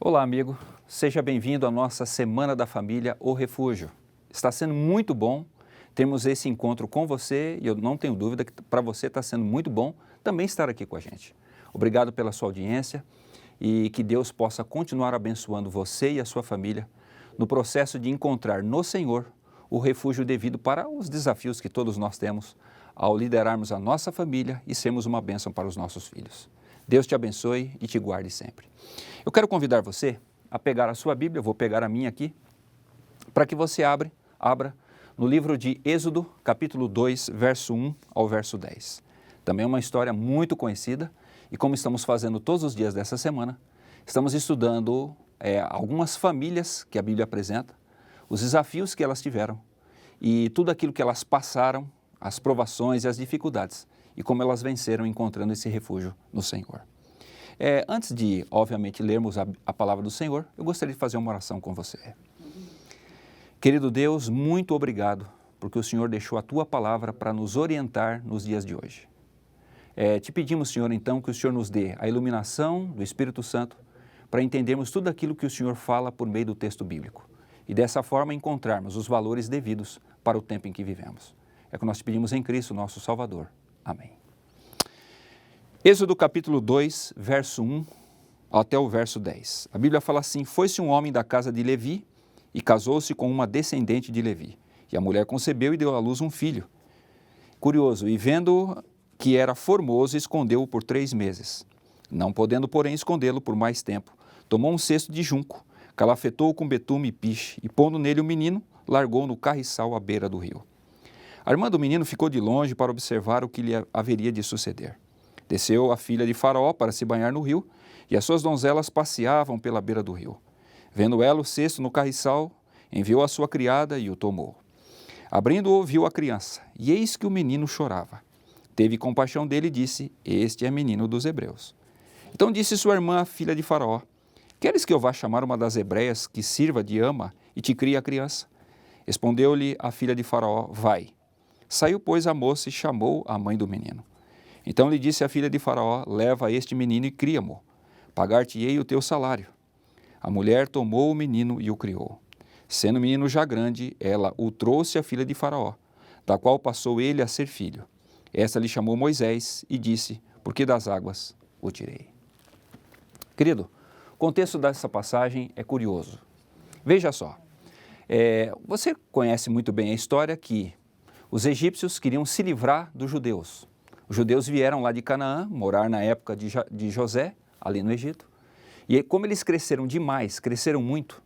Olá, amigo. Seja bem-vindo à nossa Semana da Família, O Refúgio. Está sendo muito bom termos esse encontro com você e eu não tenho dúvida que para você está sendo muito bom também estar aqui com a gente. Obrigado pela sua audiência e que Deus possa continuar abençoando você e a sua família no processo de encontrar no Senhor o refúgio devido para os desafios que todos nós temos ao liderarmos a nossa família e sermos uma bênção para os nossos filhos. Deus te abençoe e te guarde sempre. Eu quero convidar você a pegar a sua Bíblia, eu vou pegar a minha aqui, para que você abra no livro de Êxodo, capítulo 2, verso 1 ao verso 10. Também é uma história muito conhecida e como estamos fazendo todos os dias dessa semana, estamos estudando algumas famílias que a Bíblia apresenta, os desafios que elas tiveram e tudo aquilo que elas passaram, as provações e as dificuldades e como elas venceram encontrando esse refúgio no Senhor. Antes de, obviamente, lermos a palavra do Senhor, eu gostaria de fazer uma oração com você. Querido Deus, muito obrigado, porque o Senhor deixou a Tua palavra para nos orientar nos dias de hoje. Te pedimos, Senhor, então, que o Senhor nos dê a iluminação do Espírito Santo para entendermos tudo aquilo que o Senhor fala por meio do texto bíblico e dessa forma encontrarmos os valores devidos para o tempo em que vivemos. É o que nós te pedimos em Cristo, nosso Salvador. Amém. Êxodo capítulo 2, verso 1 até o verso 10. A Bíblia fala assim: foi-se um homem da casa de Levi e casou-se com uma descendente de Levi. E a mulher concebeu e deu à luz um filho. Curioso, e vendo que era formoso, escondeu-o por 3 meses. Não podendo, porém, escondê-lo por mais tempo, tomou um cesto de junco, calafetou-o com betume e piche, e pondo nele o menino, largou-o no carriçal à beira do rio. A irmã do menino ficou de longe para observar o que lhe haveria de suceder. Desceu a filha de Faraó para se banhar no rio, e as suas donzelas passeavam pela beira do rio. Vendo ela o cesto no carriçal, enviou a sua criada e o tomou. Abrindo-o, viu a criança, e eis que o menino chorava. Teve compaixão dele e disse: este é menino dos hebreus. Então disse sua irmã, a filha de Faraó: queres que eu vá chamar uma das hebreias que sirva de ama e te crie a criança? Respondeu-lhe a filha de Faraó: vai. Saiu, pois, a moça e chamou a mãe do menino. Então lhe disse a filha de Faraó: leva este menino e cria-mo, pagar-te-ei o teu salário. A mulher tomou o menino e o criou. Sendo o menino já grande, ela o trouxe à filha de Faraó, da qual passou ele a ser filho. Esta lhe chamou Moisés e disse: porque das águas o tirei. Querido, o contexto dessa passagem é curioso. Veja só, você conhece muito bem a história que os egípcios queriam se livrar dos judeus. Os judeus vieram lá de Canaã, morar na época de José, ali no Egito. E como eles cresceram demais, cresceram muito,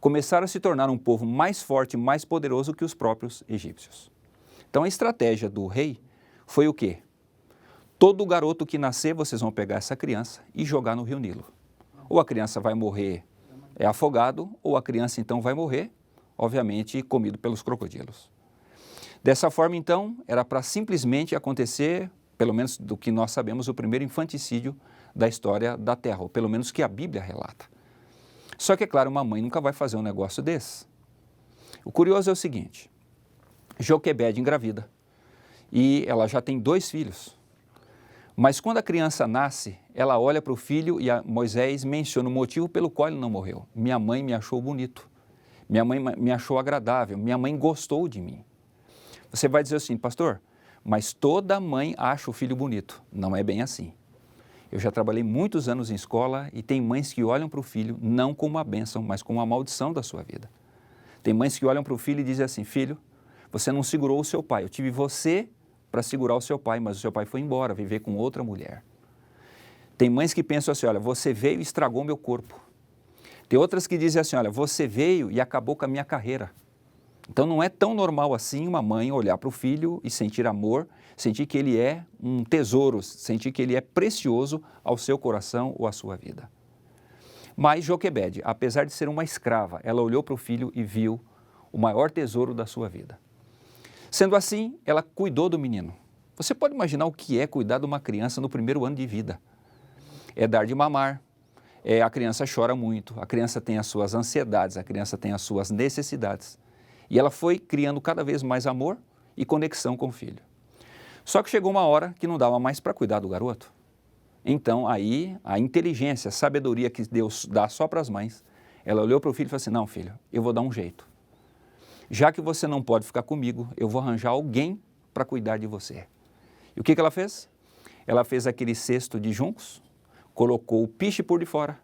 começaram a se tornar um povo mais forte, mais poderoso que os próprios egípcios. Então a estratégia do rei foi o quê? Todo garoto que nascer, vocês vão pegar essa criança e jogar no rio Nilo. Ou a criança vai morrer afogado, ou a criança então vai morrer, obviamente, comido pelos crocodilos. Dessa forma, então, era para simplesmente acontecer, pelo menos do que nós sabemos, o primeiro infanticídio da história da Terra, ou pelo menos que a Bíblia relata. Só que, é claro, uma mãe nunca vai fazer um negócio desse. O curioso é o seguinte: Joquebede engravida e ela já tem 2 filhos. Mas quando a criança nasce, ela olha para o filho e Moisés menciona o motivo pelo qual ele não morreu. Minha mãe me achou bonito, minha mãe me achou agradável, minha mãe gostou de mim. Você vai dizer assim: pastor, mas toda mãe acha o filho bonito. Não é bem assim. Eu já trabalhei muitos anos em escola e tem mães que olham para o filho não como uma bênção, mas como uma maldição da sua vida. Tem mães que olham para o filho e dizem assim: filho, você não segurou o seu pai. Eu tive você para segurar o seu pai, mas o seu pai foi embora, viver com outra mulher. Tem mães que pensam assim: olha, você veio e estragou meu corpo. Tem outras que dizem assim: olha, você veio e acabou com a minha carreira. Então não é tão normal assim uma mãe olhar para o filho e sentir amor, sentir que ele é um tesouro, sentir que ele é precioso ao seu coração ou à sua vida. Mas Joquebede, apesar de ser uma escrava, ela olhou para o filho e viu o maior tesouro da sua vida. Sendo assim, ela cuidou do menino. Você pode imaginar o que é cuidar de uma criança no primeiro ano de vida. É dar de mamar, a criança chora muito, a criança tem as suas ansiedades, a criança tem as suas necessidades. E ela foi criando cada vez mais amor e conexão com o filho. Só que chegou uma hora que não dava mais para cuidar do garoto. Então, aí, a inteligência, a sabedoria que Deus dá só para as mães, ela olhou para o filho e falou assim, não, filho, eu vou dar um jeito. Já que você não pode ficar comigo, eu vou arranjar alguém para cuidar de você. E o que ela fez? Ela fez aquele cesto de juncos, colocou o piche por de fora,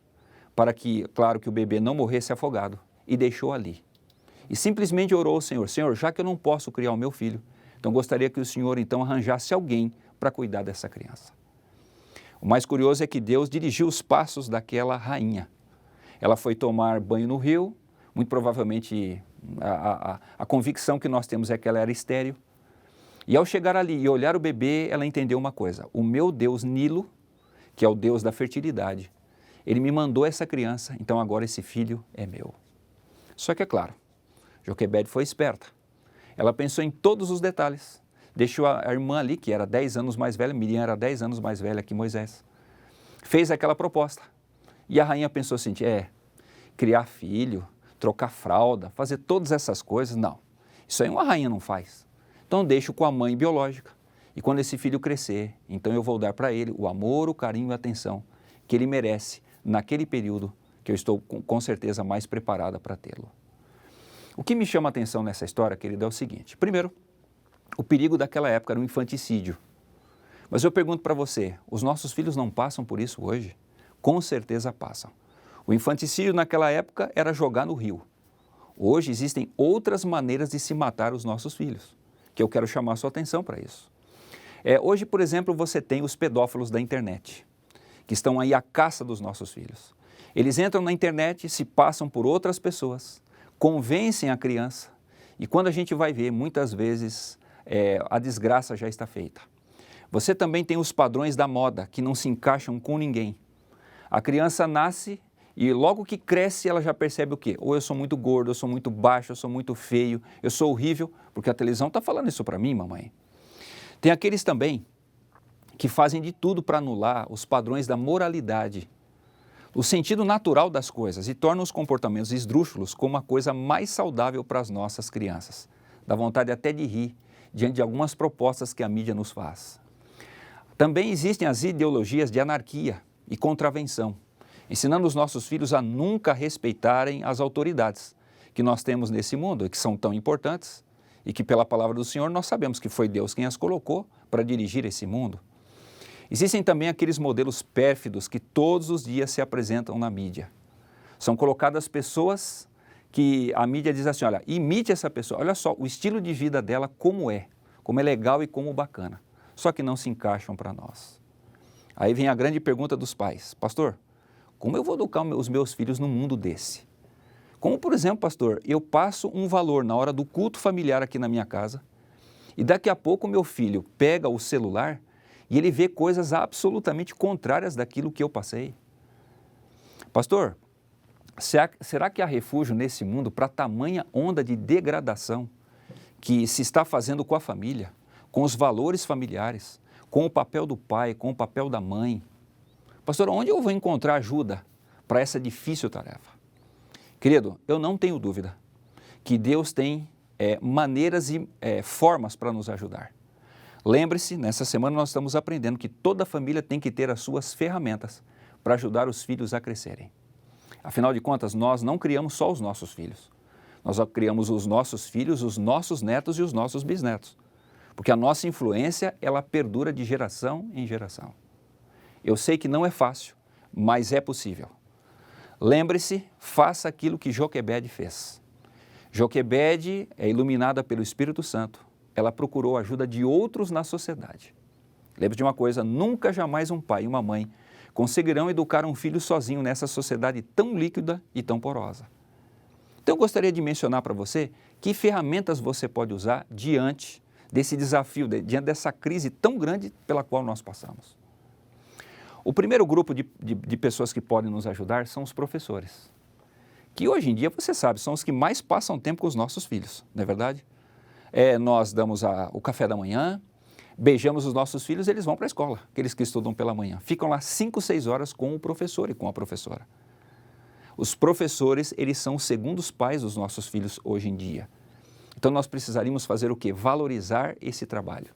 para que, claro, que o bebê não morresse afogado, e deixou ali. E simplesmente orou ao Senhor, Senhor, já que eu não posso criar o meu filho, então gostaria que o Senhor então arranjasse alguém para cuidar dessa criança. O mais curioso é que Deus dirigiu os passos daquela rainha. Ela foi tomar banho no rio, muito provavelmente a convicção que nós temos é que ela era estéril. E ao chegar ali e olhar o bebê, ela entendeu uma coisa, o meu Deus Nilo, que é o Deus da fertilidade, ele me mandou essa criança, então agora esse filho é meu. Só que é claro, Joquebede foi esperta. Ela pensou em todos os detalhes. Deixou a irmã ali, que era 10 anos mais velha, Miriam era 10 anos mais velha que Moisés. Fez aquela proposta. E a rainha pensou assim, criar filho, trocar fralda, fazer todas essas coisas, não. Isso aí uma rainha não faz. Então deixo com a mãe biológica. E quando esse filho crescer, então eu vou dar para ele o amor, o carinho e a atenção que ele merece naquele período que eu estou com certeza mais preparada para tê-lo. O que me chama a atenção nessa história, querido, é o seguinte. Primeiro, o perigo daquela época era o infanticídio. Mas eu pergunto para você, os nossos filhos não passam por isso hoje? Com certeza passam. O infanticídio naquela época era jogar no rio. Hoje existem outras maneiras de se matar os nossos filhos, que eu quero chamar a sua atenção para isso. Hoje, por exemplo, você tem os pedófilos da internet, que estão aí à caça dos nossos filhos. Eles entram na internet, se passam por outras pessoas, convencem a criança e quando a gente vai ver, muitas vezes a desgraça já está feita. Você também tem os padrões da moda que não se encaixam com ninguém. A criança nasce e logo que cresce ela já percebe o quê? Ou eu sou muito gordo, eu sou muito baixo, eu sou muito feio, eu sou horrível, porque a televisão está falando isso para mim, mamãe. Tem aqueles também que fazem de tudo para anular os padrões da moralidade, o sentido natural das coisas e tornam os comportamentos esdrúxulos como a coisa mais saudável para as nossas crianças. Dá vontade até de rir diante de algumas propostas que a mídia nos faz. Também existem as ideologias de anarquia e contravenção, ensinando os nossos filhos a nunca respeitarem as autoridades que nós temos nesse mundo e que são tão importantes e que pela palavra do Senhor nós sabemos que foi Deus quem as colocou para dirigir esse mundo. Existem também aqueles modelos pérfidos que todos os dias se apresentam na mídia. São colocadas pessoas que a mídia diz assim, olha, imite essa pessoa, olha só o estilo de vida dela como é legal e como bacana, só que não se encaixam para nós. Aí vem a grande pergunta dos pais, pastor, como eu vou educar os meus filhos num mundo desse? Como, por exemplo, pastor, eu passo um valor na hora do culto familiar aqui na minha casa e daqui a pouco meu filho pega o celular e ele vê coisas absolutamente contrárias daquilo que eu passei. Pastor, será que há refúgio nesse mundo para tamanha onda de degradação que se está fazendo com a família, com os valores familiares, com o papel do pai, com o papel da mãe? Pastor, onde eu vou encontrar ajuda para essa difícil tarefa? Querido, eu não tenho dúvida que Deus tem maneiras e formas para nos ajudar. Lembre-se, nessa semana nós estamos aprendendo que toda família tem que ter as suas ferramentas para ajudar os filhos a crescerem. Afinal de contas, nós não criamos só os nossos filhos. Nós criamos os nossos filhos, os nossos netos e os nossos bisnetos. Porque a nossa influência, ela perdura de geração em geração. Eu sei que não é fácil, mas é possível. Lembre-se, faça aquilo que Joquebede fez. Joquebede é iluminada pelo Espírito Santo. Ela procurou a ajuda de outros na sociedade. Lembre de uma coisa, nunca jamais um pai e uma mãe conseguirão educar um filho sozinho nessa sociedade tão líquida e tão porosa. Então eu gostaria de mencionar para você que ferramentas você pode usar diante desse desafio, diante dessa crise tão grande pela qual nós passamos. O primeiro grupo de pessoas que podem nos ajudar são os professores, que hoje em dia, você sabe, são os que mais passam tempo com os nossos filhos, não é verdade? Nós damos o café da manhã, beijamos os nossos filhos, eles vão para a escola, aqueles que estudam pela manhã. Ficam lá 5, 6 horas com o professor e com a professora. Os professores, eles são os segundos pais dos nossos filhos hoje em dia. Então nós precisaríamos fazer o quê? Valorizar esse trabalho.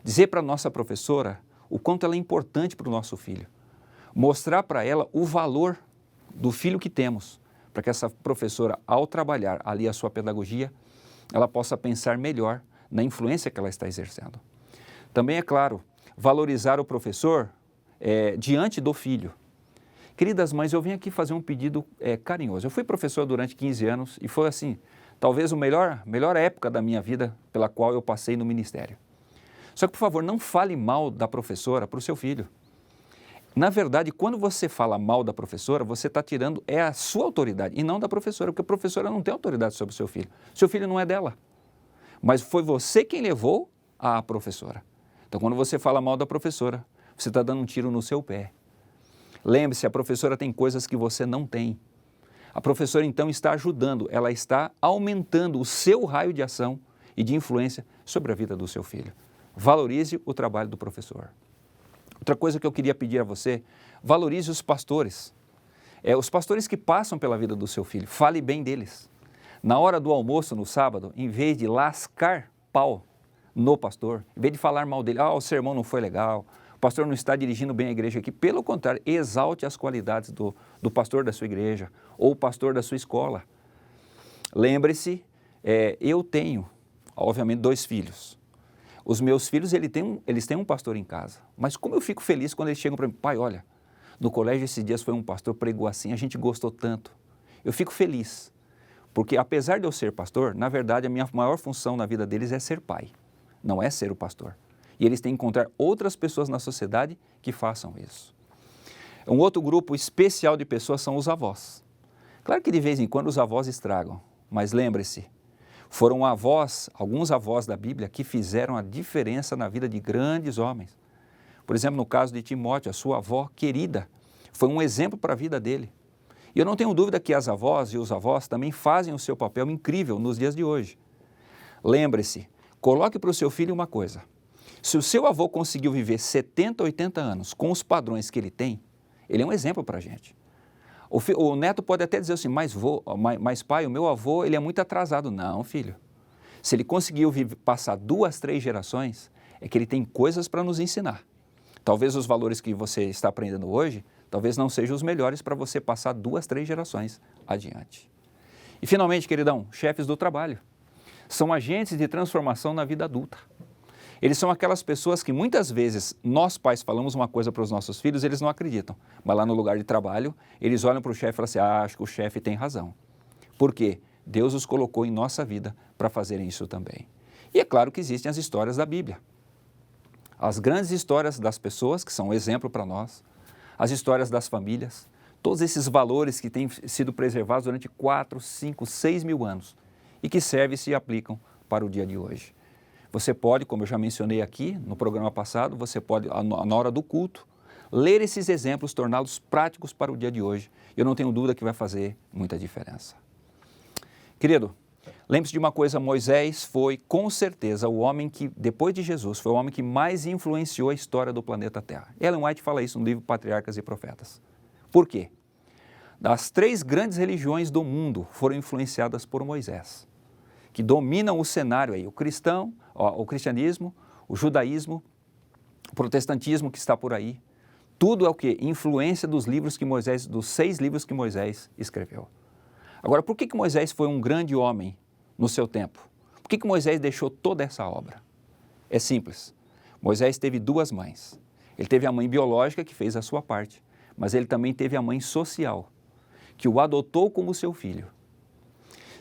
Dizer para a nossa professora o quanto ela é importante para o nosso filho. Mostrar para ela o valor do filho que temos, para que essa professora, ao trabalhar ali a sua pedagogia, ela possa pensar melhor na influência que ela está exercendo. Também, é claro, valorizar o professor diante do filho. Queridas mães, eu venho aqui fazer um pedido carinhoso. Eu fui professor durante 15 anos e foi assim, talvez a melhor época da minha vida pela qual eu passei no ministério. Só que, por favor, não fale mal da professora para o seu filho. Na verdade, quando você fala mal da professora, você está tirando a sua autoridade e não da professora, porque a professora não tem autoridade sobre o seu filho. Seu filho não é dela, mas foi você quem levou a professora. Então, quando você fala mal da professora, você está dando um tiro no seu pé. Lembre-se, a professora tem coisas que você não tem. A professora, então, está ajudando, ela está aumentando o seu raio de ação e de influência sobre a vida do seu filho. Valorize o trabalho do professor. Outra coisa que eu queria pedir a você, valorize os pastores. Os pastores que passam pela vida do seu filho, fale bem deles. Na hora do almoço, no sábado, em vez de lascar pau no pastor, em vez de falar mal dele, o sermão não foi legal, o pastor não está dirigindo bem a igreja aqui. Pelo contrário, exalte as qualidades do pastor da sua igreja ou o pastor da sua escola. Lembre-se, eu tenho, obviamente, 2 filhos. Os meus filhos, eles têm um pastor em casa. Mas como eu fico feliz quando eles chegam para mim, pai, olha, no colégio esses dias foi um pastor, pregou assim, a gente gostou tanto. Eu fico feliz, porque apesar de eu ser pastor, na verdade a minha maior função na vida deles é ser pai, não é ser o pastor. E eles têm que encontrar outras pessoas na sociedade que façam isso. Um outro grupo especial de pessoas são os avós. Claro que de vez em quando os avós estragam, mas lembre-se, foram alguns avós da Bíblia que fizeram a diferença na vida de grandes homens. Por exemplo, no caso de Timóteo, a sua avó querida, foi um exemplo para a vida dele. E eu não tenho dúvida que as avós e os avós também fazem o seu papel incrível nos dias de hoje. Lembre-se, coloque para o seu filho uma coisa. Se o seu avô conseguiu viver 70, 80 anos com os padrões que ele tem, ele é um exemplo para a gente. O neto pode até dizer assim, mas pai, o meu avô ele é muito atrasado. Não, filho. Se ele conseguiu passar 2, 3 gerações, é que ele tem coisas para nos ensinar. Talvez os valores que você está aprendendo hoje, talvez não sejam os melhores para você passar 2, 3 gerações adiante. E finalmente, queridão, chefes do trabalho. São agentes de transformação na vida adulta. Eles são aquelas pessoas que muitas vezes nós pais falamos uma coisa para os nossos filhos, eles não acreditam. Mas lá no lugar de trabalho, eles olham para o chefe e falam assim, acho que o chefe tem razão. Por quê? Deus os colocou em nossa vida para fazerem isso também. E é claro que existem as histórias da Bíblia. As grandes histórias das pessoas, que são um exemplo para nós, as histórias das famílias, todos esses valores que têm sido preservados durante 4, 5, 6 mil anos e que servem e se aplicam para o dia de hoje. Você pode, como eu já mencionei aqui no programa passado, você pode, na hora do culto, ler esses exemplos, torná-los práticos para o dia de hoje. Eu não tenho dúvida que vai fazer muita diferença. Querido, lembre-se de uma coisa, Moisés foi, com certeza, o homem que, depois de Jesus, foi o homem que mais influenciou a história do planeta Terra. Ellen White fala isso no livro Patriarcas e Profetas. Por quê? As 3 grandes religiões do mundo foram influenciadas por Moisés, que dominam o cenário aí, o cristianismo, o judaísmo, o protestantismo que está por aí. Tudo é o quê? Influência dos 6 livros que Moisés escreveu. Agora, por que Moisés foi um grande homem no seu tempo? Por que Moisés deixou toda essa obra? É simples. Moisés teve 2 mães. Ele teve a mãe biológica, que fez a sua parte, mas ele também teve a mãe social, que o adotou como seu filho.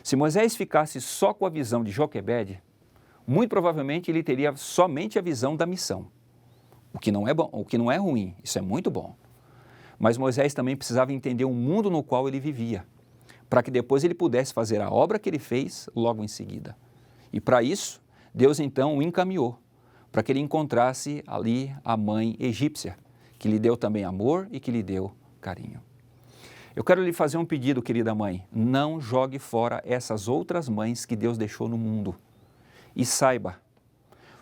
Se Moisés ficasse só com a visão de Joquebede, muito provavelmente ele teria somente a visão da missão, o que não é bom, o que não é ruim, isso é muito bom. Mas Moisés também precisava entender o mundo no qual ele vivia, para que depois ele pudesse fazer a obra que ele fez logo em seguida. E para isso, Deus então o encaminhou, para que ele encontrasse ali a mãe egípcia, que lhe deu também amor e que lhe deu carinho. Eu quero lhe fazer um pedido, querida mãe, não jogue fora essas outras mães que Deus deixou no mundo. E saiba,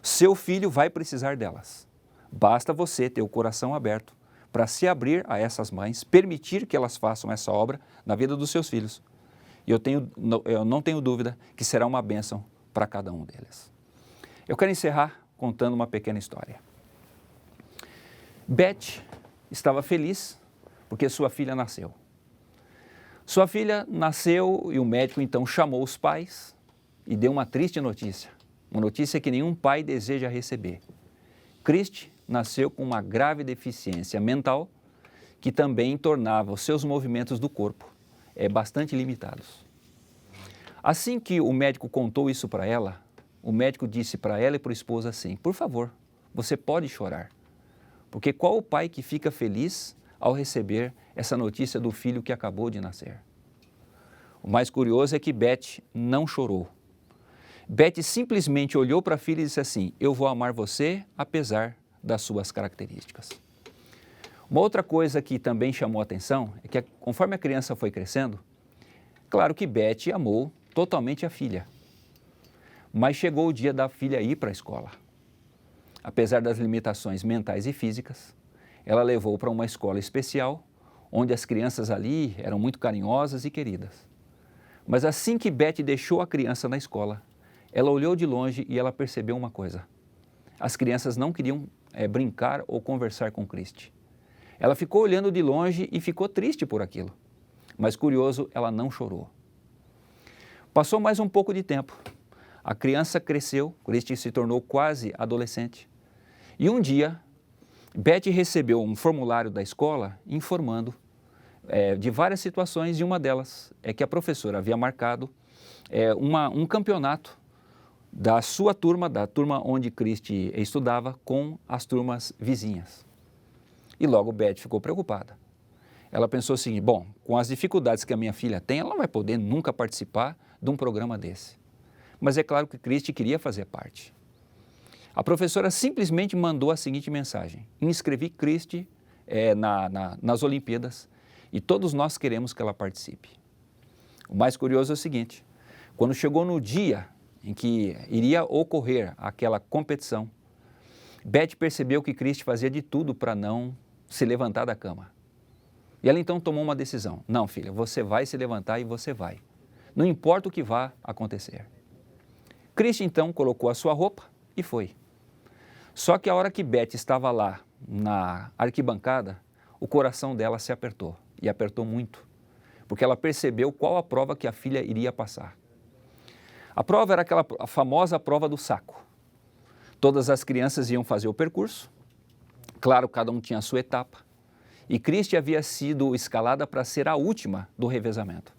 seu filho vai precisar delas. Basta você ter o coração aberto para se abrir a essas mães, permitir que elas façam essa obra na vida dos seus filhos. E eu não tenho dúvida que será uma bênção para cada um deles. Eu quero encerrar contando uma pequena história. Beth estava feliz porque sua filha nasceu. Sua filha nasceu e o médico então chamou os pais e deu uma triste notícia. Uma notícia que nenhum pai deseja receber. Christy nasceu com uma grave deficiência mental que também tornava os seus movimentos do corpo bastante limitados. Assim que o médico contou isso para ela, o médico disse para ela e para o esposo assim: por favor, você pode chorar, porque qual o pai que fica feliz ao receber essa notícia do filho que acabou de nascer? O mais curioso é que Beth não chorou. Beth simplesmente olhou para a filha e disse assim: eu vou amar você apesar das suas características. Uma outra coisa que também chamou a atenção é que conforme a criança foi crescendo, claro que Beth amou totalmente a filha, mas chegou o dia da filha ir para a escola. Apesar das limitações mentais e físicas, ela levou para uma escola especial, onde as crianças ali eram muito carinhosas e queridas. Mas assim que Beth deixou a criança na escola, ela olhou de longe e ela percebeu uma coisa: as crianças não queriam brincar ou conversar com Christy. Ela ficou olhando de longe e ficou triste por aquilo. Mas curioso, ela não chorou. Passou mais um pouco de tempo. A criança cresceu, Christy se tornou quase adolescente. E um dia, Beth recebeu um formulário da escola informando de várias situações, e uma delas é que a professora havia marcado um campeonato da sua turma, da turma onde Christy estudava, com as turmas vizinhas. E logo Beth ficou preocupada. Ela pensou o seguinte: bom, com as dificuldades que a minha filha tem, ela não vai poder nunca participar de um programa desse. Mas é claro que Christy queria fazer parte. A professora simplesmente mandou a seguinte mensagem: inscrevi Christy nas Olimpíadas e todos nós queremos que ela participe. O mais curioso é o seguinte: quando chegou no dia em que iria ocorrer aquela competição, Beth percebeu que Christy fazia de tudo para não se levantar da cama. E ela então tomou uma decisão: não, filha, você vai se levantar e você vai. Não importa o que vá acontecer. Christy então colocou a sua roupa e foi. Só que a hora que Beth estava lá na arquibancada, o coração dela se apertou, e apertou muito, porque ela percebeu qual a prova que a filha iria passar. A prova era a famosa prova do saco. Todas as crianças iam fazer o percurso, claro, cada um tinha a sua etapa, e Christy havia sido escalada para ser a última do revezamento.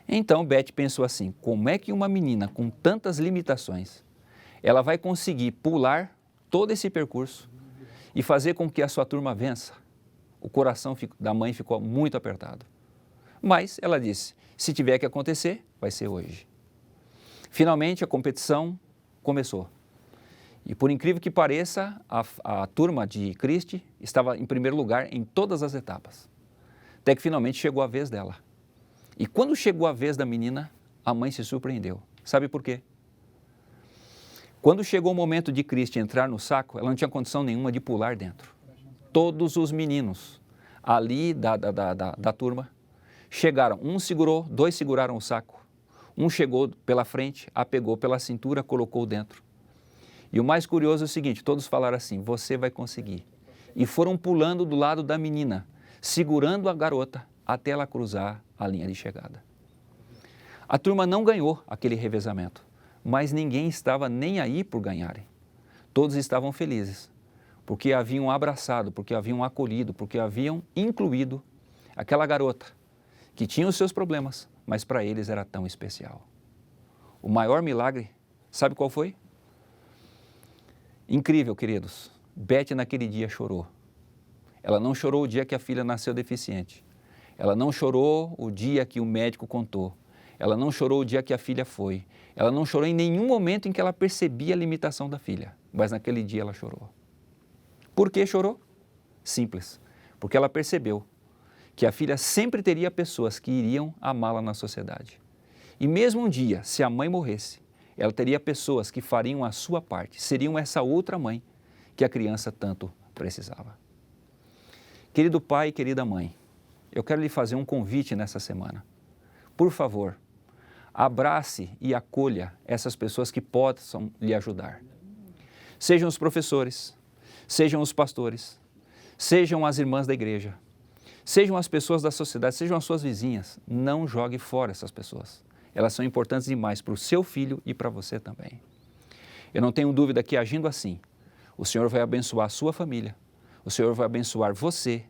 Então Beth pensou assim: como é que uma menina com tantas limitações, ela vai conseguir pular todo esse percurso e fazer com que a sua turma vença? O coração da mãe ficou muito apertado. Mas ela disse: se tiver que acontecer, vai ser hoje. Finalmente a competição começou. E por incrível que pareça, a turma de Christy estava em primeiro lugar em todas as etapas. Até que finalmente chegou a vez dela. E quando chegou a vez da menina, a mãe se surpreendeu. Sabe por quê? Quando chegou o momento de Christy entrar no saco, ela não tinha condição nenhuma de pular dentro. Todos os meninos ali da turma chegaram. Um segurou, dois seguraram o saco. Um chegou pela frente, a pegou pela cintura, colocou dentro. E o mais curioso é o seguinte: todos falaram assim: você vai conseguir. E foram pulando do lado da menina, segurando a garota até ela cruzar a linha de chegada. A turma não ganhou aquele revezamento, mas ninguém estava nem aí por ganharem. Todos estavam felizes, porque haviam abraçado, porque haviam acolhido, porque haviam incluído aquela garota que tinha os seus problemas, mas para eles era tão especial. O maior milagre, sabe qual foi? Incrível, queridos. Beth naquele dia chorou. Ela não chorou o dia que a filha nasceu deficiente. Ela não chorou o dia que o médico contou. Ela não chorou o dia que a filha foi. Ela não chorou em nenhum momento em que ela percebia a limitação da filha. Mas naquele dia ela chorou. Por que chorou? Simples. Porque ela percebeu que a filha sempre teria pessoas que iriam amá-la na sociedade. E mesmo um dia, se a mãe morresse, ela teria pessoas que fariam a sua parte, seriam essa outra mãe que a criança tanto precisava. Querido pai e querida mãe, eu quero lhe fazer um convite nessa semana. Por favor, abrace e acolha essas pessoas que possam lhe ajudar. Sejam os professores, sejam os pastores, sejam as irmãs da igreja, Sejam as pessoas da sociedade, sejam as suas vizinhas, não jogue fora essas pessoas. Elas são importantes demais para o seu filho e para você também. Eu não tenho dúvida que agindo assim, o Senhor vai abençoar a sua família, o Senhor vai abençoar você,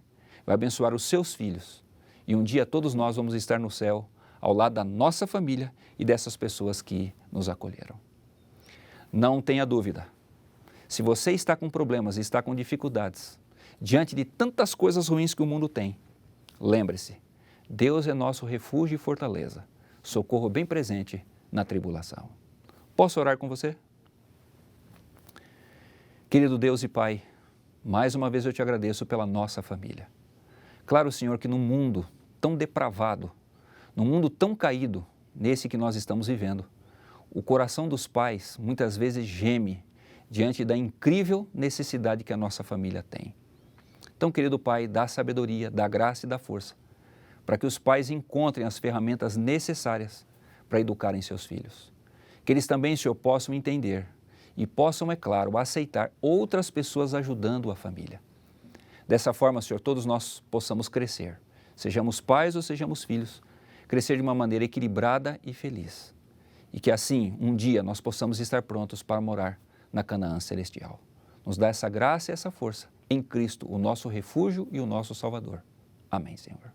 vai abençoar os seus filhos. E um dia todos nós vamos estar no céu, ao lado da nossa família e dessas pessoas que nos acolheram. Não tenha dúvida, se você está com problemas e está com dificuldades, diante de tantas coisas ruins que o mundo tem, lembre-se, Deus é nosso refúgio e fortaleza, socorro bem presente na tribulação. Posso orar com você? Querido Deus e Pai, mais uma vez eu te agradeço pela nossa família. Claro, Senhor, que num mundo tão depravado, num mundo tão caído, nesse que nós estamos vivendo, o coração dos pais muitas vezes geme diante da incrível necessidade que a nossa família tem. Então, querido Pai, dá sabedoria, dá graça e dá força, para que os pais encontrem as ferramentas necessárias para educarem seus filhos. Que eles também, Senhor, possam entender e possam, é claro, aceitar outras pessoas ajudando a família. Dessa forma, Senhor, todos nós possamos crescer, sejamos pais ou sejamos filhos, crescer de uma maneira equilibrada e feliz. E que assim, um dia, nós possamos estar prontos para morar na Canaã celestial. Nos dá essa graça e essa força em Cristo, o nosso refúgio e o nosso Salvador. Amém, Senhor.